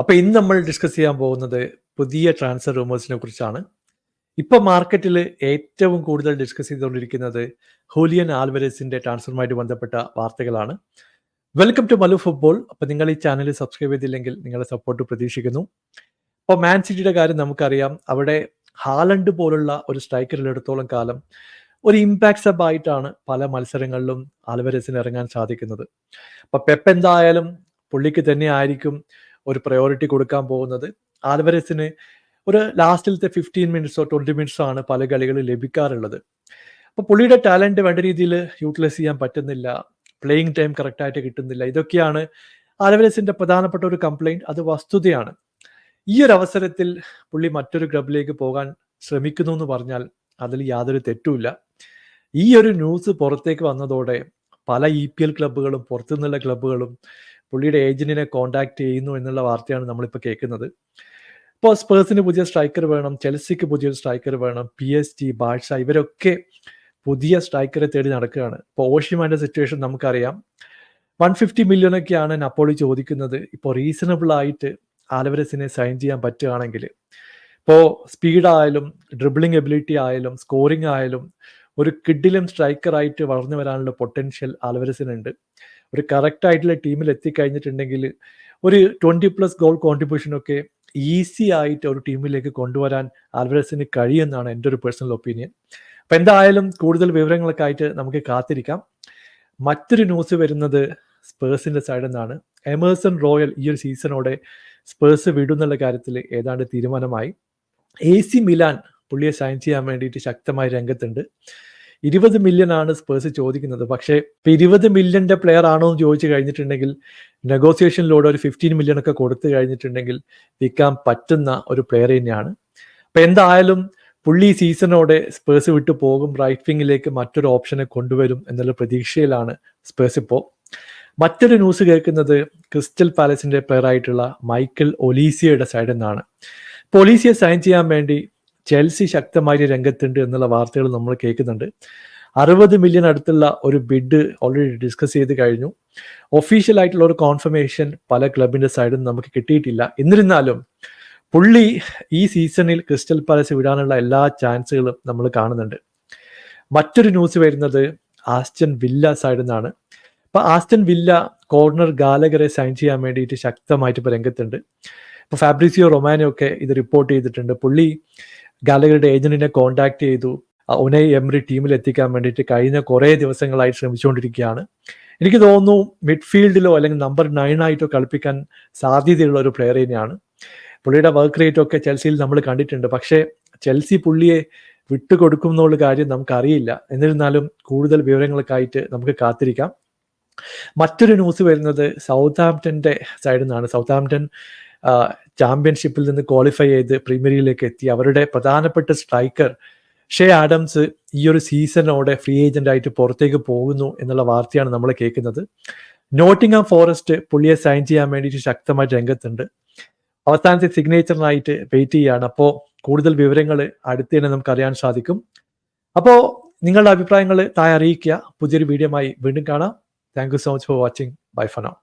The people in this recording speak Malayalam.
അപ്പോൾ ഇന്ന് നമ്മൾ ഡിസ്കസ് ചെയ്യാൻ പോകുന്നത് പുതിയ ട്രാൻസ്ഫർ റൂമേഴ്സിനെ കുറിച്ചാണ്. ഇപ്പൊ മാർക്കറ്റിൽ ഏറ്റവും കൂടുതൽ ഡിസ്കസ് ചെയ്തുകൊണ്ടിരിക്കുന്നത് ഹൂലിയൻ ആൽവരസിന്റെ ട്രാൻസ്ഫറുമായിട്ട് ബന്ധപ്പെട്ട വാർത്തകളാണ്. Welcome to Malu football. അപ്പോൾ നിങ്ങൾ ഈ ചാനൽ സബ്സ്ക്രൈബ് ചെയ്തില്ലെങ്കിൽ നിങ്ങളുടെ സപ്പോർട്ട് പ്രതീക്ഷിക്കുന്നു. അപ്പോൾ മാൻ സിറ്റിയുടെ കാര്യം നമുക്കറിയാം. അവിടെ ഹാലണ്ട് പോലുള്ള ഒരു സ്ട്രൈക്കറിലെടുത്തോളം കാലം ഒരു ഇമ്പാക്ട് സബ് ആയിട്ടാണ് പല മത്സരങ്ങളിലും ആൽവരസിന് ഇറങ്ങാൻ സാധിക്കുന്നത്. അപ്പോൾ പെപ്പ് എന്തായാലും പുള്ളിക്ക് തന്നെ ആയിരിക്കും ഒരു പ്രയോറിറ്റി കൊടുക്കാൻ പോകുന്നത്. ആൽവരസിന് ഒരു ലാസ്റ്റിലത്തെ 15 മിനിറ്റ്സോ 20 മിനിറ്റ്സോ ആണ് പല കളികളിൽ ലഭിക്കാറുള്ളത്. അപ്പോൾ പുള്ളിയുടെ ടാലന്റ് വേണ്ട രീതിയിൽ യൂട്ടിലൈസ് ചെയ്യാൻ പറ്റുന്നില്ല, പ്ലേയിങ് ടൈം കറക്റ്റായിട്ട് കിട്ടുന്നില്ല. ഇതൊക്കെയാണ് ആൽവരസിന്റെ പ്രധാനപ്പെട്ട ഒരു കംപ്ലൈൻറ്റ്. അത് വസ്തുതയാണ്. ഈ ഒരു അവസരത്തിൽ പുള്ളി മറ്റൊരു ക്ലബിലേക്ക് പോകാൻ ശ്രമിക്കുന്നു എന്ന് പറഞ്ഞാൽ അതിൽ യാതൊരു തെറ്റുമില്ല. ഈ ഒരു ന്യൂസ് പുറത്തേക്ക് വന്നതോടെ പല EPL ക്ലബ്ബുകളും പുറത്തുനിന്നുള്ള ക്ലബ്ബുകളും പുള്ളിയുടെ ഏജന്റിനെ കോൺടാക്ട് ചെയ്യുന്നു എന്നുള്ള വാർത്തയാണ് നമ്മളിപ്പോൾ കേൾക്കുന്നത്. ഇപ്പോൾ സ്പേഴ്സിന് പുതിയ സ്ട്രൈക്കർ വേണം, ചെൽസിക്ക് പുതിയൊരു സ്ട്രൈക്കർ വേണം, PSG, ബാഴ്സ ഇവരൊക്കെ പുതിയ സ്ട്രൈക്കറെ തേടി നടക്കുകയാണ്. ഇപ്പോൾ ഓഷിമാൻ്റെ സിറ്റുവേഷൻ നമുക്കറിയാം. 150 മില്യണൊക്കെയാണ് നപ്പോളി ചോദിക്കുന്നത്. ഇപ്പോൾ റീസണബിൾ ആയിട്ട് ആൽവരസിനെ സൈൻ ചെയ്യാൻ പറ്റുകയാണെങ്കിൽ, ഇപ്പോൾ സ്പീഡായാലും ഡ്രിബിളിംഗ് എബിലിറ്റി ആയാലും സ്കോറിംഗ് ആയാലും ഒരു കിഡിലും സ്ട്രൈക്കറായിട്ട് വളർന്നു വരാനുള്ള പൊട്ടൻഷ്യൽ ആൽവരസിനുണ്ട്. ഒരു കറക്റ്റ് ആയിട്ടുള്ള ടീമിൽ എത്തിക്കഴിഞ്ഞിട്ടുണ്ടെങ്കിൽ ഒരു 20+ ഗോൾ കോൺട്രിബ്യൂഷനൊക്കെ ഈസി ആയിട്ട് ഒരു ടീമിലേക്ക് കൊണ്ടുവരാൻ ആൽവരസിന് കഴിയുമെന്നാണ് എൻ്റെ ഒരു പേഴ്സണൽ ഒപ്പീനിയൻ. അപ്പം എന്തായാലും കൂടുതൽ വിവരങ്ങളൊക്കെ ആയിട്ട് നമുക്ക് കാത്തിരിക്കാം. മറ്റൊരു ന്യൂസ് വരുന്നത് സ്പേഴ്സിൻ്റെ സൈഡിൽ നിന്നാണ്. എമേഴ്സൺ റോയൽ ഈ ഒരു സീസണോടെ സ്പേഴ്സ് വിടുന്നുള്ള കാര്യത്തിൽ ഏതാണ്ട് തീരുമാനമായി. AC മിലാൻ പുള്ളിയെ സൈൻ ചെയ്യാൻ വേണ്ടിയിട്ട് ശക്തമായി രംഗത്തുണ്ട്. 20 മില്യൺ ആണ് സ്പേഴ്സ് ചോദിക്കുന്നത്. പക്ഷേ ഇപ്പം 20 മില്യൻ്റെ പ്ലെയർ ആണോ എന്ന് ചോദിച്ചു കഴിഞ്ഞിട്ടുണ്ടെങ്കിൽ നെഗോസിയേഷനിലൂടെ ഒരു 15 മില്യൺ ഒക്കെ കൊടുത്തു കഴിഞ്ഞിട്ടുണ്ടെങ്കിൽ വിൽക്കാൻ പറ്റുന്ന ഒരു പ്ലെയർ തന്നെയാണ്. അപ്പം എന്തായാലും പുള്ളി സീസണോടെ സ്പേഴ്സ് വിട്ടു പോകും, റൈറ്റ് വിങ്ങിലേക്ക് മറ്റൊരു ഓപ്ഷനെ കൊണ്ടുവരും എന്നുള്ള പ്രതീക്ഷയിലാണ് സ്പേഴ്സ് ഇപ്പോൾ. മറ്റൊരു ന്യൂസ് കേൾക്കുന്നത് ക്രിസ്റ്റൽ പാലസിന്റെ പ്ലെയർ ആയിട്ടുള്ള മൈക്കൽ ഒലീസിയയുടെ സൈഡിൽ നിന്നാണ്. ഇപ്പോൾ ഒലീസിയെ സൈൻ ചെയ്യാൻ വേണ്ടി ചെൽസി ശക്തമായി രംഗത്തുണ്ട് എന്നുള്ള വാർത്തകൾ നമ്മൾ കേൾക്കുന്നുണ്ട്. 60 മില്യൺ അടുത്തുള്ള ഒരു ബിഡ് ഓൾറെഡി ഡിസ്കസ് ചെയ്ത് കഴിഞ്ഞു. ഒഫീഷ്യൽ ആയിട്ടുള്ള ഒരു കോൺഫർമേഷൻ പല ക്ലബിന്റെ സൈഡിൽ നിന്ന് നമുക്ക് കിട്ടിയിട്ടില്ല. എന്നിരുന്നാലും പുള്ളി ഈ സീസണിൽ ക്രിസ്റ്റൽ പാലസ് വിടാനുള്ള എല്ലാ ചാൻസുകളും നമ്മൾ കാണുന്നുണ്ട്. മറ്റൊരു ന്യൂസ് വരുന്നത് ആസ്റ്റൺ വില്ല സൈഡിൽ നിന്നാണ്. അപ്പോൾ ആസ്റ്റൺ വില്ല കോർണർ ഗാലഗറെ സൈൻ ചെയ്യാൻ വേണ്ടിയിട്ട് ശക്തമായിട്ട് ഇപ്പോൾ രംഗത്തുണ്ട്. ഇപ്പോൾ ഫാബ്രിസിയോ റൊമാനോ ഒക്കെ ഇത് റിപ്പോർട്ട് ചെയ്തിട്ടുണ്ട്. പുള്ളി ഗാലഗറുടെ ഏജന്റിനെ കോൺടാക്ട് ചെയ്തു. ഉനൈ എംറി ടീമിൽ എത്തിക്കാൻ വേണ്ടിയിട്ട് കഴിഞ്ഞ കുറേ ദിവസങ്ങളായി ശ്രമിച്ചുകൊണ്ടിരിക്കുകയാണ്. എനിക്ക് തോന്നുന്നു മിഡ്ഫീൽഡിലോ അല്ലെങ്കിൽ നമ്പർ 9 ആയിട്ടോ കളിപ്പിക്കാൻ സാധ്യതയുള്ള ഒരു പ്ലെയർ തന്നെയാണ്. പുള്ളിയുടെ വർക്ക് റേറ്റ് ഒക്കെ ചെൽസിയിൽ നമ്മൾ കണ്ടിട്ടുണ്ട്. പക്ഷേ ചെൽസി പുള്ളിയെ വിട്ടുകൊടുക്കും എന്നുള്ള കാര്യം നമുക്കറിയില്ല. എന്നിരുന്നാലും കൂടുതൽ വിവരങ്ങളൊക്കെ ആയിട്ട് നമുക്ക് കാത്തിരിക്കാം. മറ്റൊരു ന്യൂസ് വരുന്നത് സൗത്താംപ്ടന്റെ സൈഡിൽ നിന്നാണ്. സൗത്താംപ്ടൺ ചാമ്പ്യൻഷിപ്പിൽ നിന്ന് ക്വാളിഫൈ ചെയ്ത് പ്രീമിയർ ലീഗിലേക്ക് എത്തി. അവരുടെ പ്രധാനപ്പെട്ട സ്ട്രൈക്കർ ഷേ ആഡംസ് ഈ ഒരു സീസണോടെ ഫ്രീ ഏജന്റ് ആയിട്ട് പുറത്തേക്ക് പോകുന്നു എന്നുള്ള വാർത്തയാണ് നമ്മൾ കേൾക്കുന്നത്. നോട്ടിംഗ്ഹാം ഫോറസ്റ്റ് പുള്ളിയെ സൈൻ ചെയ്യാൻ വേണ്ടിയിട്ട് ശക്തമായിട്ട് രംഗത്തുണ്ട്. അവസാനത്തെ സിഗ്നേച്ചറിനായിട്ട് വെയിറ്റ് ചെയ്യുകയാണ്. അപ്പോൾ കൂടുതൽ വിവരങ്ങൾ അടുത്ത് തന്നെ നമുക്ക് അറിയാൻ സാധിക്കും. അപ്പോൾ നിങ്ങളുടെ അഭിപ്രായങ്ങൾ താഴെ അറിയിക്കുക. പുതിയൊരു വീഡിയോയുമായി വീണ്ടും കാണാം. Thank you so much for watching. Bye for now.